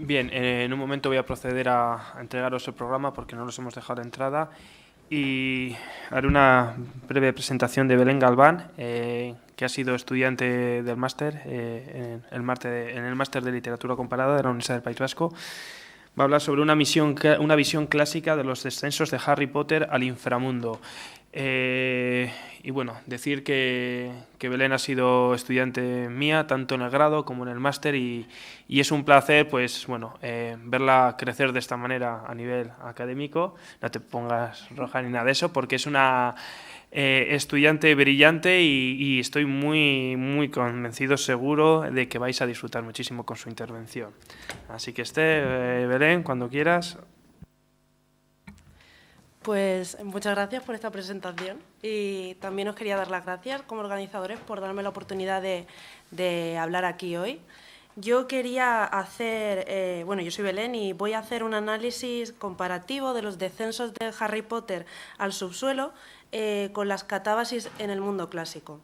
Bien, en un momento voy a proceder a entregaros el programa porque no los hemos dejado de entrada y haré una breve presentación de Belén Galván, que ha sido estudiante del máster, en el máster de Literatura Comparada de la Universidad del País Vasco. Va a hablar sobre una visión clásica de los descensos de Harry Potter al inframundo. Y bueno, decir que Belén ha sido estudiante mía, tanto en el grado como en el máster, y es un placer, pues bueno, verla crecer de esta manera a nivel académico. No te pongas roja ni nada de eso, porque es una estudiante brillante y estoy muy convencido, seguro, de que vais a disfrutar muchísimo con su intervención. Así que Belén, cuando quieras. Pues muchas gracias por esta presentación y también os quería dar las gracias como organizadores por darme la oportunidad de hablar aquí hoy. Yo quería hacer, yo soy Belén y voy a hacer un análisis comparativo de los descensos de Harry Potter al subsuelo con las catábasis en el mundo clásico.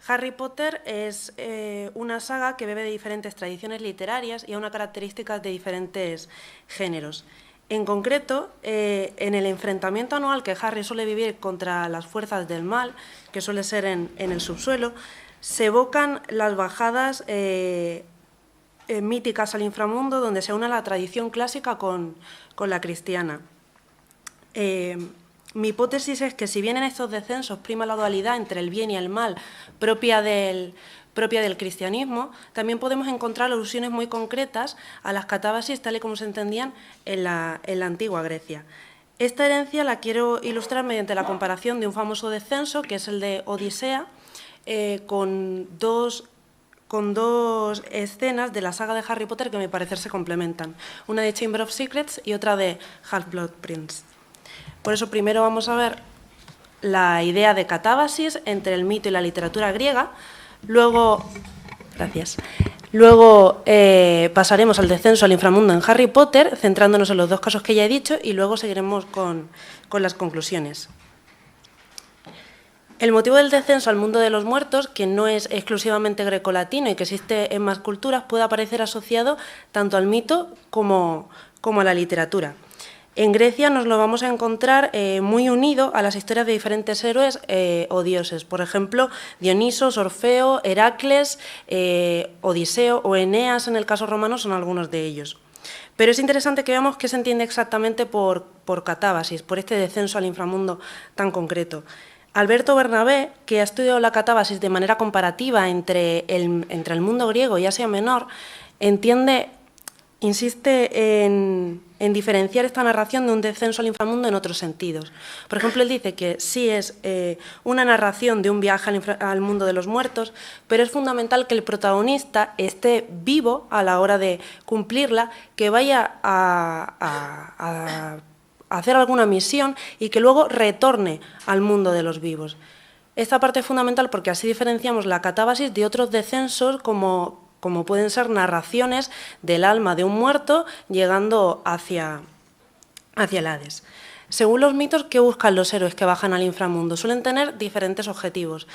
Harry Potter es una saga que bebe de diferentes tradiciones literarias y a una características de diferentes géneros. En concreto, en el enfrentamiento anual que Harry suele vivir contra las fuerzas del mal, que suele ser en el subsuelo, se evocan las bajadas míticas al inframundo, donde se une la tradición clásica con la cristiana. Mi hipótesis es que si bien en estos descensos prima la dualidad entre el bien y el mal propia del cristianismo, también podemos encontrar alusiones muy concretas a las catábasis tal y como se entendían en la antigua Grecia. Esta herencia la quiero ilustrar mediante la comparación de un famoso descenso, que es el de Odisea, con dos escenas de la saga de Harry Potter que a mi parecer se complementan. Una de Chamber of Secrets y otra de Half-Blood Prince. Por eso primero vamos a ver la idea de catábasis entre el mito y la literatura griega. Luego pasaremos al descenso al inframundo en Harry Potter, centrándonos en los dos casos que ya he dicho, y luego seguiremos con las conclusiones. El motivo del descenso al mundo de los muertos, que no es exclusivamente grecolatino y que existe en más culturas, puede aparecer asociado tanto al mito como a la literatura. En Grecia nos lo vamos a encontrar muy unido a las historias de diferentes héroes o dioses. Por ejemplo, Dionisos, Orfeo, Heracles, Odiseo o Eneas, en el caso romano, son algunos de ellos. Pero es interesante que veamos qué se entiende exactamente por catábasis, por este descenso al inframundo tan concreto. Alberto Bernabé, que ha estudiado la catábasis de manera comparativa entre el mundo griego y Asia Menor, insiste en diferenciar esta narración de un descenso al inframundo en otros sentidos. Por ejemplo, él dice que sí es una narración de un viaje al mundo de los muertos, pero es fundamental que el protagonista esté vivo a la hora de cumplirla, que vaya a hacer alguna misión y que luego retorne al mundo de los vivos. Esta parte es fundamental porque así diferenciamos la catábasis de otros descensos como pueden ser narraciones del alma de un muerto llegando hacia el Hades. Según los mitos, ¿qué buscan los héroes que bajan al inframundo? Suelen tener diferentes objetivos.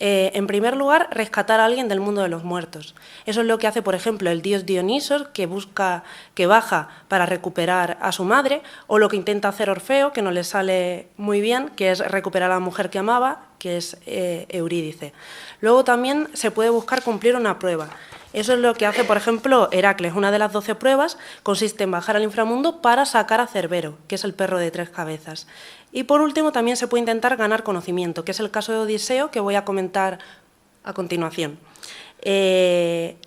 En primer lugar, rescatar a alguien del mundo de los muertos. Eso es lo que hace, por ejemplo, el dios Dionisos, que baja para recuperar a su madre, o lo que intenta hacer Orfeo, que no le sale muy bien, que es recuperar a la mujer que amaba, que es Eurídice. Luego también se puede buscar cumplir una prueba. Eso es lo que hace, por ejemplo, Heracles. Una de las 12 pruebas consiste en bajar al inframundo para sacar a Cerbero, que es el perro de 3 cabezas. Y por último, también se puede intentar ganar conocimiento, que es el caso de Odiseo, que voy a comentar a continuación.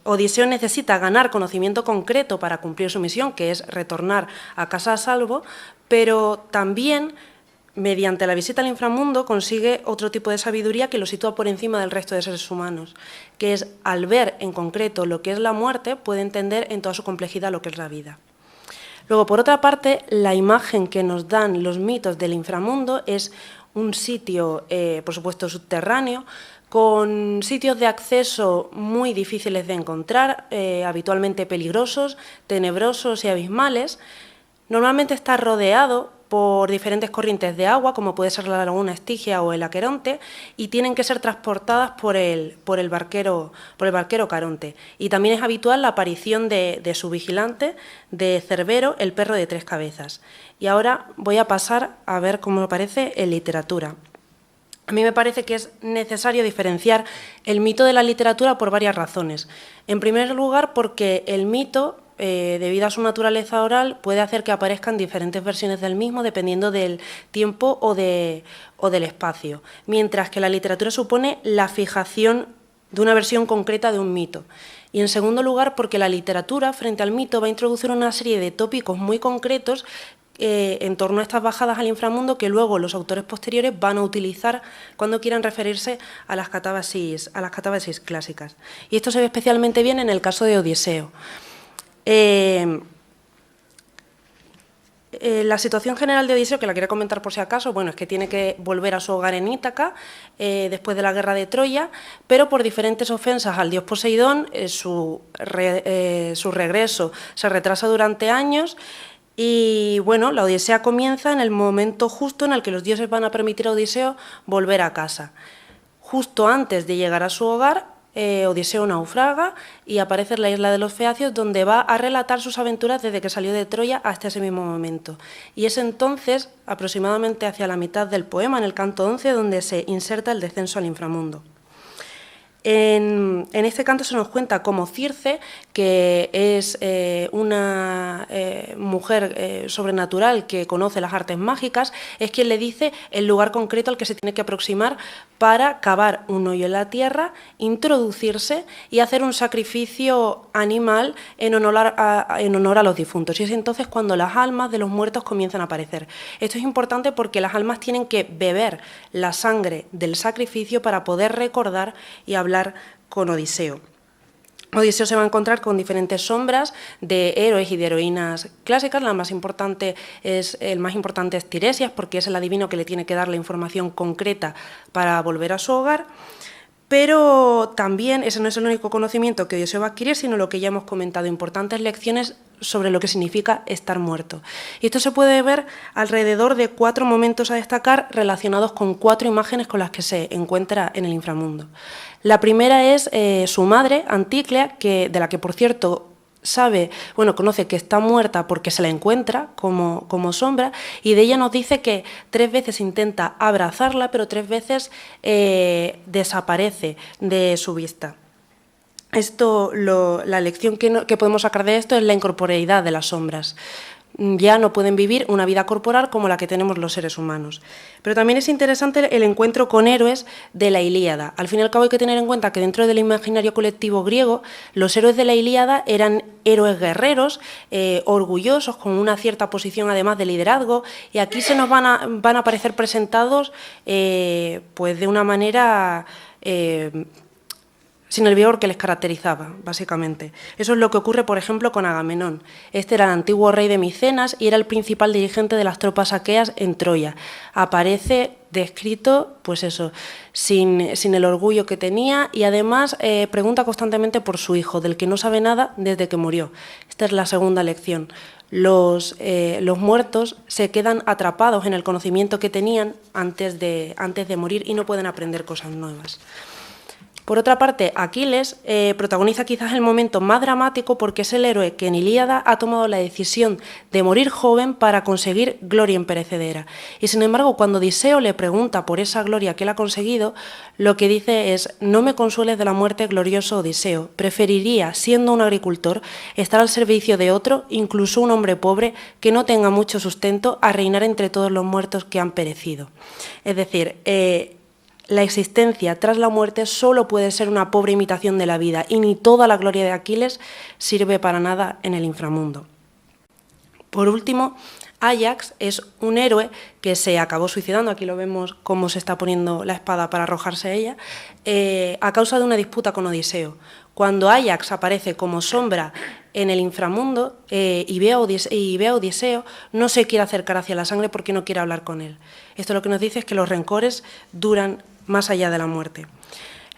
Odiseo necesita ganar conocimiento concreto para cumplir su misión, que es retornar a casa a salvo, pero también, mediante la visita al inframundo, consigue otro tipo de sabiduría que lo sitúa por encima del resto de seres humanos, que es, al ver en concreto lo que es la muerte, puede entender en toda su complejidad lo que es la vida. Luego, por otra parte, la imagen que nos dan los mitos del inframundo es un sitio, por supuesto, subterráneo, con sitios de acceso muy difíciles de encontrar, habitualmente peligrosos, tenebrosos y abismales. Normalmente está rodeado por diferentes corrientes de agua, como puede ser la laguna Estigia o el Aqueronte, y tienen que ser transportadas por el barquero Caronte. Y también es habitual la aparición de su vigilante, de Cerbero, el perro de 3 cabezas. Y ahora voy a pasar a ver cómo aparece en literatura. A mí me parece que es necesario diferenciar el mito de la literatura por varias razones. En primer lugar, porque el mito, debido a su naturaleza oral, puede hacer que aparezcan diferentes versiones del mismo dependiendo del tiempo o del espacio, mientras que la literatura supone la fijación de una versión concreta de un mito. Y en segundo lugar, porque la literatura, frente al mito, va a introducir una serie de tópicos muy concretos en torno a estas bajadas al inframundo que luego los autores posteriores van a utilizar cuando quieran referirse a las catábasis clásicas. Y esto se ve especialmente bien en el caso de Odiseo. La situación general de Odiseo, que la quería comentar por si acaso, bueno, es que tiene que volver a su hogar en Ítaca después de la guerra de Troya, pero por diferentes ofensas al dios Poseidón, su regreso se retrasa durante años. Y bueno, la Odisea comienza en el momento justo en el que los dioses van a permitir a Odiseo volver a casa. Justo antes de llegar a su hogar, Odiseo naufraga y aparece en la isla de los Feacios, donde va a relatar sus aventuras desde que salió de Troya hasta ese mismo momento. Y es entonces, aproximadamente hacia la mitad del poema, en el canto 11, donde se inserta el descenso al inframundo. En este canto se nos cuenta cómo Circe, que es una mujer sobrenatural que conoce las artes mágicas, es quien le dice el lugar concreto al que se tiene que aproximar para cavar un hoyo en la tierra, introducirse y hacer un sacrificio animal en honor a los difuntos. Y es entonces cuando las almas de los muertos comienzan a aparecer. Esto es importante porque las almas tienen que beber la sangre del sacrificio para poder recordar y hablar con Odiseo. Odiseo se va a encontrar con diferentes sombras de héroes y de heroínas clásicas. El más importante es Tiresias, porque es el adivino que le tiene que dar la información concreta para volver a su hogar. Pero también ese no es el único conocimiento que Odiseo va a adquirir, sino lo que ya hemos comentado, importantes lecciones sobre lo que significa estar muerto. Y esto se puede ver alrededor de 4 momentos a destacar relacionados con 4 imágenes con las que se encuentra en el inframundo. La primera es su madre, Anticlea, de la que, por cierto, conoce que está muerta porque se la encuentra como sombra, y de ella nos dice que 3 veces intenta abrazarla, pero 3 veces desaparece de su vista. La lección que podemos sacar de esto es la incorporeidad de las sombras. Ya no pueden vivir una vida corporal como la que tenemos los seres humanos. Pero también es interesante el encuentro con héroes de la Ilíada. Al fin y al cabo hay que tener en cuenta que dentro del imaginario colectivo griego, los héroes de la Ilíada eran héroes guerreros, orgullosos, con una cierta posición además de liderazgo, y aquí se nos van a aparecer presentados pues de una manera sin el vigor que les caracterizaba, básicamente. Eso es lo que ocurre, por ejemplo, con Agamenón. Este era el antiguo rey de Micenas y era el principal dirigente de las tropas aqueas en Troya. Aparece descrito, pues eso, sin el orgullo que tenía, y además pregunta constantemente por su hijo, del que no sabe nada desde que murió. Esta es la segunda lección. Los muertos se quedan atrapados en el conocimiento que tenían antes de morir y no pueden aprender cosas nuevas. Por otra parte, Aquiles protagoniza quizás el momento más dramático porque es el héroe que en Ilíada ha tomado la decisión de morir joven para conseguir gloria imperecedera. Y sin embargo, cuando Odiseo le pregunta por esa gloria que él ha conseguido, lo que dice es: no me consueles de la muerte, glorioso Odiseo. Preferiría, siendo un agricultor, estar al servicio de otro, incluso un hombre pobre, que no tenga mucho sustento, a reinar entre todos los muertos que han perecido. Es decir, la existencia tras la muerte solo puede ser una pobre imitación de la vida, y ni toda la gloria de Aquiles sirve para nada en el inframundo. Por último, Áyax es un héroe que se acabó suicidando, aquí lo vemos cómo se está poniendo la espada para arrojarse a ella, a causa de una disputa con Odiseo. Cuando Áyax aparece como sombra en el inframundo y ve a Odiseo, no se quiere acercar hacia la sangre porque no quiere hablar con él. Esto lo que nos dice es que los rencores duran más allá de la muerte.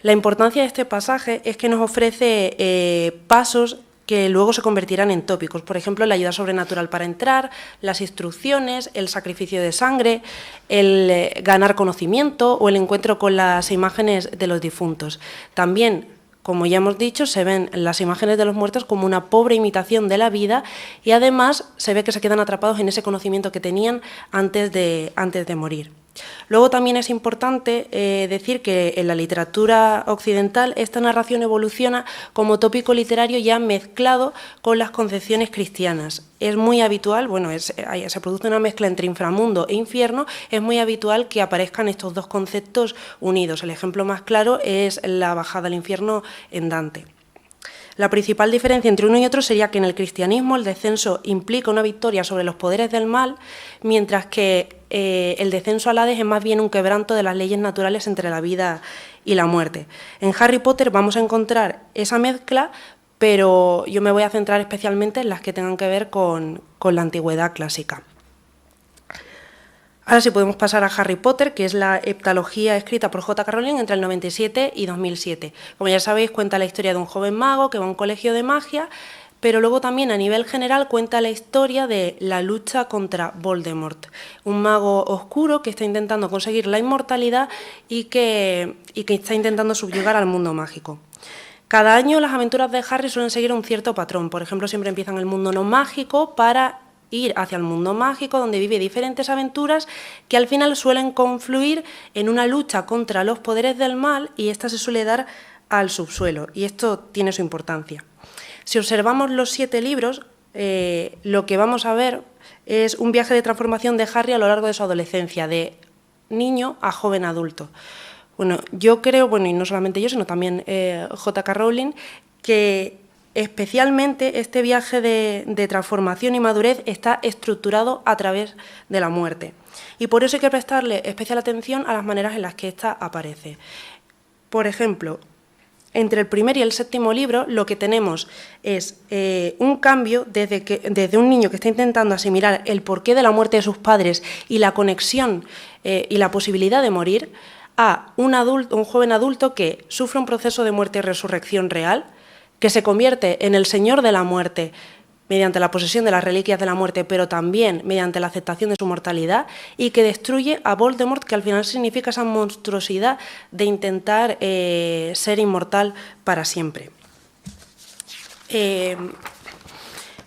La importancia de este pasaje es que nos ofrece pasos que luego se convertirán en tópicos. Por ejemplo, la ayuda sobrenatural para entrar, las instrucciones, el sacrificio de sangre, el ganar conocimiento o el encuentro con las imágenes de los difuntos. También, como ya hemos dicho, se ven las imágenes de los muertos como una pobre imitación de la vida y además se ve que se quedan atrapados en ese conocimiento que tenían antes de morir. Luego también es importante decir que en la literatura occidental esta narración evoluciona como tópico literario ya mezclado con las concepciones cristianas. Es muy habitual, bueno, se produce una mezcla entre inframundo e infierno, es muy habitual que aparezcan estos dos conceptos unidos. El ejemplo más claro es la bajada al infierno en Dante. La principal diferencia entre uno y otro sería que en el cristianismo el descenso implica una victoria sobre los poderes del mal, mientras que el descenso al Hades es más bien un quebranto de las leyes naturales entre la vida y la muerte. En Harry Potter vamos a encontrar esa mezcla, pero yo me voy a centrar especialmente en las que tengan que ver con la antigüedad clásica. Ahora sí podemos pasar a Harry Potter, que es la heptalogía escrita por J.K. Rowling entre el 97 y 2007. Como ya sabéis, cuenta la historia de un joven mago que va a un colegio de magia, pero luego también a nivel general cuenta la historia de la lucha contra Voldemort, un mago oscuro que está intentando conseguir la inmortalidad y que está intentando subyugar al mundo mágico. Cada año las aventuras de Harry suelen seguir un cierto patrón. Por ejemplo, siempre empiezan en el mundo no mágico para ir hacia el mundo mágico, donde vive diferentes aventuras que al final suelen confluir en una lucha contra los poderes del mal, y esta se suele dar al subsuelo, y esto tiene su importancia. Si observamos los 7 libros, lo que vamos a ver es un viaje de transformación de Harry a lo largo de su adolescencia, de niño a joven adulto. Bueno, yo creo, y no solamente yo, sino también J.K. Rowling, que especialmente este viaje de transformación y madurez está estructurado a través de la muerte. Y por eso hay que prestarle especial atención a las maneras en las que ésta aparece. Por ejemplo, entre el primer y el 7º libro lo que tenemos es un cambio desde un niño que está intentando asimilar el porqué de la muerte de sus padres y la conexión y la posibilidad de morir, a un joven adulto que sufre un proceso de muerte y resurrección real, que se convierte en el señor de la muerte mediante la posesión de las reliquias de la muerte, pero también mediante la aceptación de su mortalidad, y que destruye a Voldemort, que al final significa esa monstruosidad de intentar ser inmortal para siempre.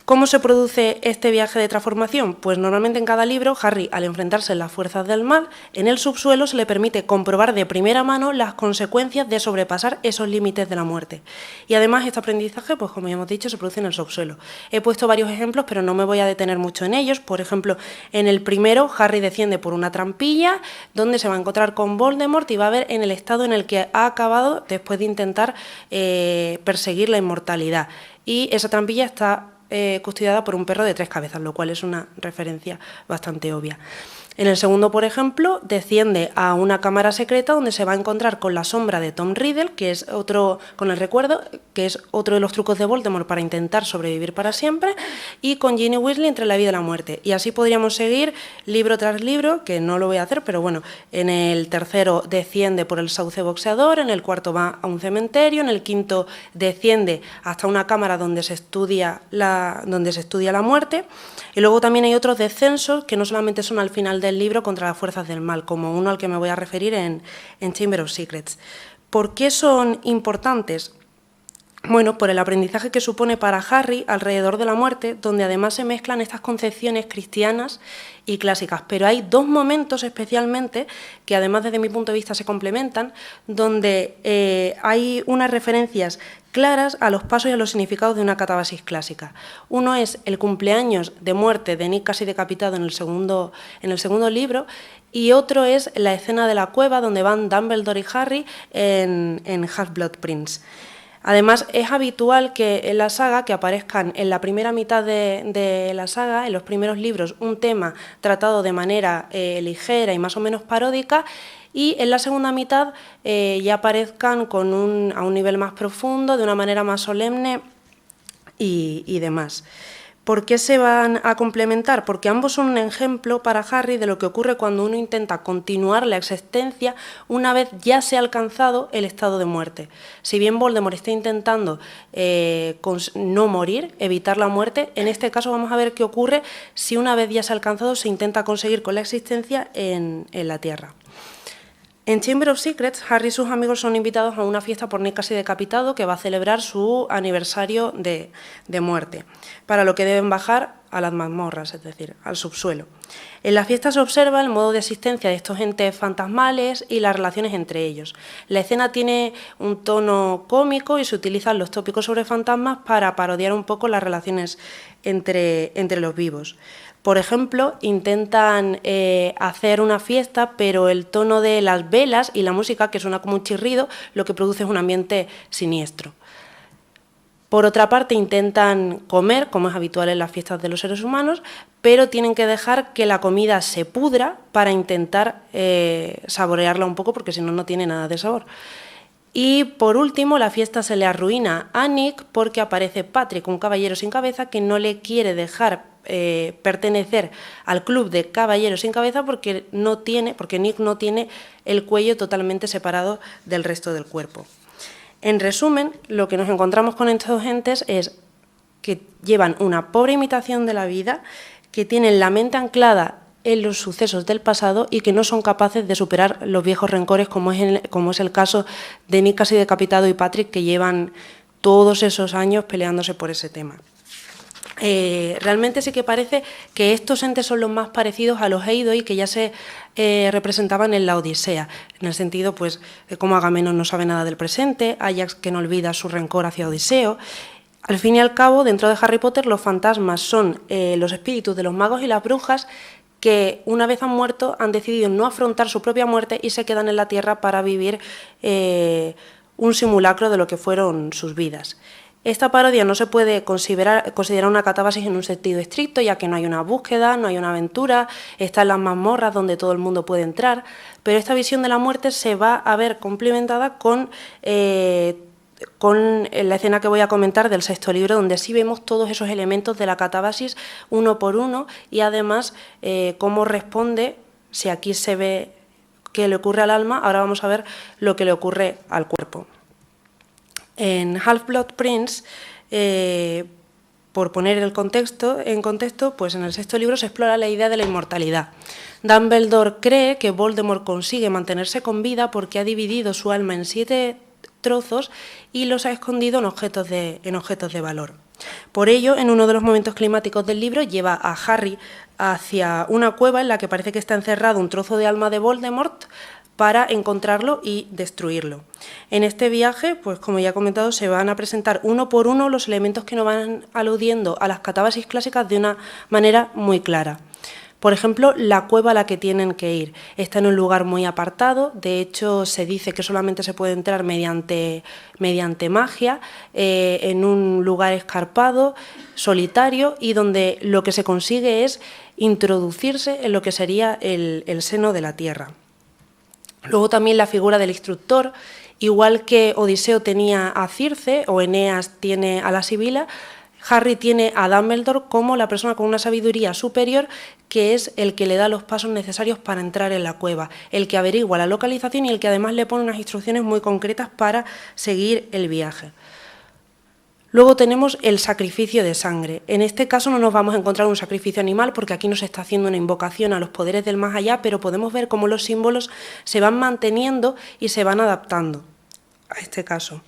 ¿Cómo se produce este viaje de transformación? Pues normalmente en cada libro, Harry, al enfrentarse a las fuerzas del mal, en el subsuelo se le permite comprobar de primera mano las consecuencias de sobrepasar esos límites de la muerte. Y además este aprendizaje, pues como ya hemos dicho, se produce en el subsuelo. He puesto varios ejemplos, pero no me voy a detener mucho en ellos. Por ejemplo, en el primero, Harry desciende por una trampilla donde se va a encontrar con Voldemort y va a ver en el estado en el que ha acabado después de intentar perseguir la inmortalidad. Y esa trampilla está custodiada por un perro de 3 cabezas, lo cual es una referencia bastante obvia. En el segundo, por ejemplo, desciende a una cámara secreta donde se va a encontrar con la sombra de Tom Riddle, que es otro, con el recuerdo, que es otro de los trucos de Voldemort para intentar sobrevivir para siempre, y con Ginny Weasley entre la vida y la muerte. Y así podríamos seguir libro tras libro, que no lo voy a hacer, pero bueno, en el tercero desciende por el sauce boxeador, en el cuarto va a un cementerio, en el quinto desciende hasta una cámara donde se estudia la muerte, y luego también hay otros descensos que no solamente son al final del libro contra las fuerzas del mal, como uno al que me voy a referir en Chamber of Secrets. ¿Por qué son importantes? Bueno, por el aprendizaje que supone para Harry alrededor de la muerte, donde además se mezclan estas concepciones cristianas y clásicas. Pero hay 2 momentos especialmente que además desde mi punto de vista se complementan, donde hay unas referencias claras a los pasos y a los significados de una catabasis clásica. Uno es el cumpleaños de muerte de Nick casi decapitado en el segundo libro, y otro es la escena de la cueva donde van Dumbledore y Harry en Half-Blood Prince. Además, es habitual que en la saga que aparezcan en la primera mitad de la saga, en los primeros libros, un tema tratado de manera ligera y más o menos paródica, y en la segunda mitad ya aparezcan a un nivel más profundo, de una manera más solemne y demás. ¿Por qué se van a complementar? Porque ambos son un ejemplo para Harry de lo que ocurre cuando uno intenta continuar la existencia una vez ya se ha alcanzado el estado de muerte. Si bien Voldemort está intentando no morir, evitar la muerte, en este caso vamos a ver qué ocurre si una vez ya se ha alcanzado se intenta conseguir con la existencia en la Tierra. En Chamber of Secrets, Harry y sus amigos son invitados a una fiesta por Nick casi decapitado que va a celebrar su aniversario de muerte, para lo que deben bajar a las mazmorras, es decir, al subsuelo. En la fiesta se observa el modo de existencia de estos entes fantasmales y las relaciones entre ellos. La escena tiene un tono cómico y se utilizan los tópicos sobre fantasmas para parodiar un poco las relaciones entre los vivos. Por ejemplo, intentan hacer una fiesta, pero el tono de las velas y la música, que suena como un chirrido, lo que produce es un ambiente siniestro. Por otra parte, intentan comer, como es habitual en las fiestas de los seres humanos, pero tienen que dejar que la comida se pudra para intentar saborearla un poco, porque si no, no tiene nada de sabor. Y por último, la fiesta se le arruina a Nick porque aparece Patrick, un caballero sin cabeza que no le quiere dejar pertenecer al club de caballeros sin cabeza porque Nick no tiene el cuello totalmente separado del resto del cuerpo. En resumen, lo que nos encontramos con estos entes es que llevan una pobre imitación de la vida, que tienen la mente anclada en los sucesos del pasado y que no son capaces de superar los viejos rencores, como es el caso de Nick casi decapitado y Patrick, que llevan todos esos años peleándose por ese tema. Realmente sí que parece que estos entes son los más parecidos a los Eidoi que ya se representaban en la Odisea, en el sentido pues, de cómo Agamenón no sabe nada del presente, Ajax que no olvida su rencor hacia Odiseo. Al fin y al cabo, dentro de Harry Potter, los fantasmas son los espíritus de los magos y las brujas que una vez han muerto han decidido no afrontar su propia muerte y se quedan en la Tierra para vivir un simulacro de lo que fueron sus vidas. Esta parodia no se puede considerar una catábasis en un sentido estricto, ya que no hay una búsqueda, no hay una aventura, están las mazmorras donde todo el mundo puede entrar, pero esta visión de la muerte se va a ver complementada con la escena que voy a comentar del sexto libro, donde sí vemos todos esos elementos de la catábasis uno por uno y además cómo responde, si aquí se ve qué le ocurre al alma, ahora vamos a ver lo que le ocurre al cuerpo. En Half-Blood Prince, por poner en contexto, pues en el sexto libro se explora la idea de la inmortalidad. Dumbledore cree que Voldemort consigue mantenerse con vida porque ha dividido su alma en 7 trozos y los ha escondido en objetos de valor. Por ello, en uno de los momentos climáticos del libro, lleva a Harry hacia una cueva en la que parece que está encerrado un trozo de alma de Voldemort para encontrarlo y destruirlo. En este viaje, pues como ya he comentado, se van a presentar uno por uno los elementos que nos van aludiendo a las catábasis clásicas de una manera muy clara. Por ejemplo, la cueva a la que tienen que ir está en un lugar muy apartado, de hecho se dice que solamente se puede entrar mediante magia, en un lugar escarpado, solitario y donde lo que se consigue es introducirse en lo que sería el seno de la Tierra. Luego también la figura del instructor, igual que Odiseo tenía a Circe o Eneas tiene a la Sibila, Harry tiene a Dumbledore como la persona con una sabiduría superior que es el que le da los pasos necesarios para entrar en la cueva, el que averigua la localización y el que además le pone unas instrucciones muy concretas para seguir el viaje. Luego tenemos el sacrificio de sangre. En este caso no nos vamos a encontrar un sacrificio animal porque aquí nos está haciendo una invocación a los poderes del más allá, pero podemos ver cómo los símbolos se van manteniendo y se van adaptando a este caso.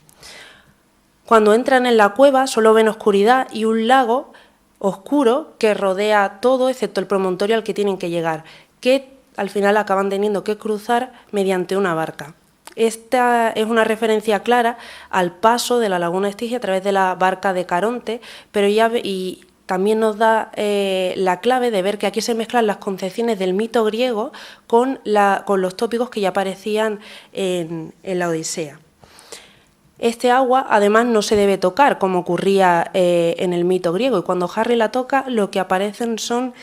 Cuando entran en la cueva solo ven oscuridad y un lago oscuro que rodea todo excepto el promontorio al que tienen que llegar, que al final acaban teniendo que cruzar mediante una barca. Esta es una referencia clara al paso de la laguna Estigia a través de la barca de Caronte, pero y también nos da la clave de ver que aquí se mezclan las concepciones del mito griego con los tópicos que ya aparecían en la Odisea. Este agua además no se debe tocar como ocurría en el mito griego y cuando Harry la toca lo que aparecen son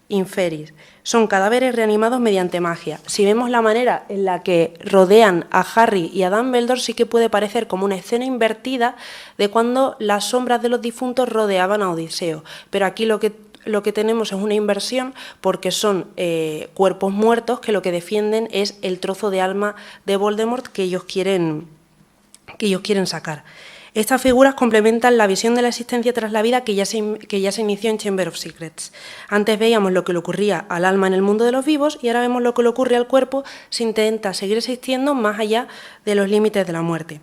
inferis. Son cadáveres reanimados mediante magia. Si vemos la manera en la que rodean a Harry y a Dumbledore, sí que puede parecer como una escena invertida de cuando las sombras de los difuntos rodeaban a Odiseo. Pero aquí lo que tenemos es una inversión porque son cuerpos muertos que lo que defienden es el trozo de alma de Voldemort que ellos quieren sacar. Estas figuras complementan la visión de la existencia tras la vida que ya se inició en Chamber of Secrets. Antes veíamos lo que le ocurría al alma en el mundo de los vivos y ahora vemos lo que le ocurre al cuerpo si intenta seguir existiendo más allá de los límites de la muerte.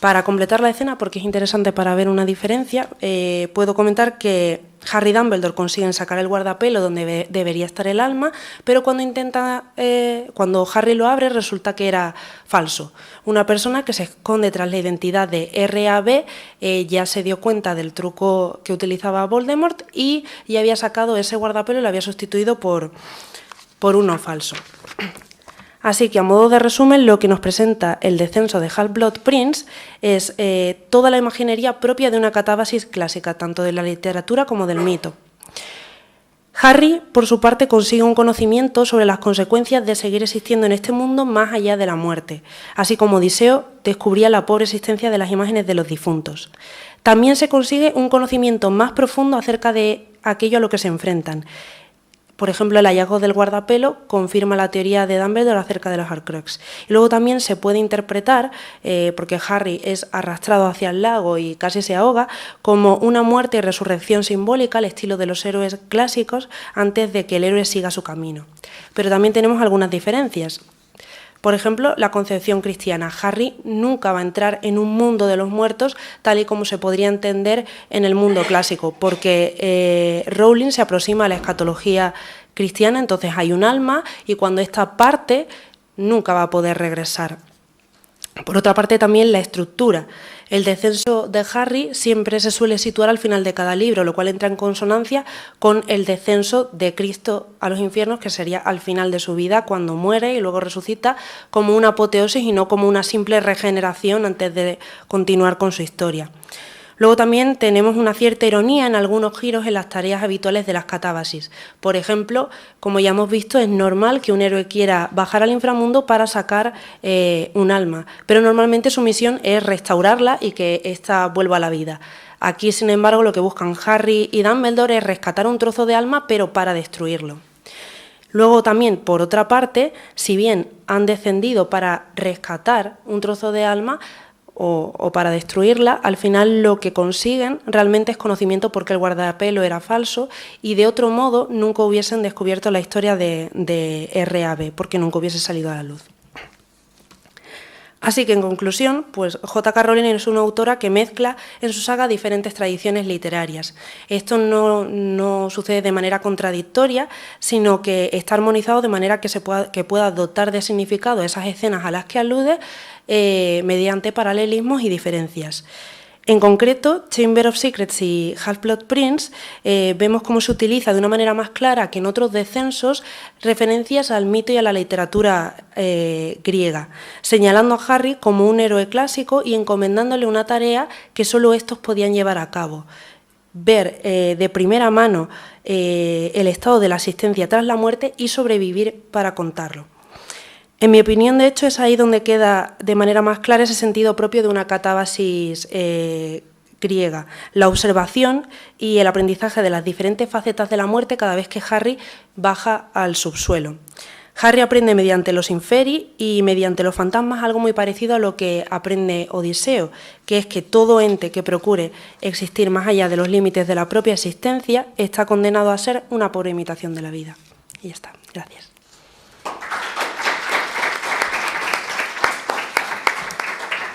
Para completar la escena, porque es interesante para ver una diferencia, puedo comentar que Harry y Dumbledore consiguen sacar el guardapelo donde debería estar el alma, pero cuando Harry lo abre resulta que era falso. Una persona que se esconde tras la identidad de R.A.B. Ya se dio cuenta del truco que utilizaba Voldemort y ya había sacado ese guardapelo y lo había sustituido por uno falso. Así que, a modo de resumen, lo que nos presenta el descenso de Half-Blood Prince es toda la imaginería propia de una catábasis clásica, tanto de la literatura como del mito. Harry, por su parte, consigue un conocimiento sobre las consecuencias de seguir existiendo en este mundo más allá de la muerte, así como Odiseo descubría la pobre existencia de las imágenes de los difuntos. También se consigue un conocimiento más profundo acerca de aquello a lo que se enfrentan. Por ejemplo, el hallazgo del guardapelo confirma la teoría de Dumbledore acerca de los Horcrux. Y luego también se puede interpretar, porque Harry es arrastrado hacia el lago y casi se ahoga, como una muerte y resurrección simbólica al estilo de los héroes clásicos antes de que el héroe siga su camino. Pero también tenemos algunas diferencias. Por ejemplo, la concepción cristiana. Harry nunca va a entrar en un mundo de los muertos tal y como se podría entender en el mundo clásico, porque Rowling se aproxima a la escatología cristiana, entonces hay un alma y cuando esta parte nunca va a poder regresar. Por otra parte, también la estructura. El descenso de Harry siempre se suele situar al final de cada libro, lo cual entra en consonancia con el descenso de Cristo a los infiernos, que sería al final de su vida, cuando muere y luego resucita, como una apoteosis y no como una simple regeneración antes de continuar con su historia. Luego también tenemos una cierta ironía en algunos giros en las tareas habituales de las catábasis. Por ejemplo, como ya hemos visto, es normal que un héroe quiera bajar al inframundo para sacar un alma, pero normalmente su misión es restaurarla y que ésta vuelva a la vida. Aquí, sin embargo, lo que buscan Harry y Dumbledore es rescatar un trozo de alma, pero para destruirlo. Luego también, por otra parte, si bien han descendido para rescatar un trozo de alma, o para destruirla, al final lo que consiguen realmente es conocimiento porque el guardapelo era falso y de otro modo nunca hubiesen descubierto la historia de R.A.B. porque nunca hubiese salido a la luz. Así que, en conclusión, pues J.K. Rowling es una autora que mezcla en su saga diferentes tradiciones literarias. Esto no sucede de manera contradictoria, sino que está armonizado de manera que pueda dotar de significado esas escenas a las que alude mediante paralelismos y diferencias. En concreto, Chamber of Secrets y Half-Blood Prince vemos cómo se utiliza de una manera más clara que en otros descensos referencias al mito y a la literatura griega, señalando a Harry como un héroe clásico y encomendándole una tarea que solo estos podían llevar a cabo. Ver de primera mano el estado de la existencia tras la muerte y sobrevivir para contarlo. En mi opinión, de hecho, es ahí donde queda de manera más clara ese sentido propio de una catábasis griega, la observación y el aprendizaje de las diferentes facetas de la muerte cada vez que Harry baja al subsuelo. Harry aprende mediante los inferi y mediante los fantasmas algo muy parecido a lo que aprende Odiseo, que es que todo ente que procure existir más allá de los límites de la propia existencia está condenado a ser una pobre imitación de la vida. Y ya está. Gracias.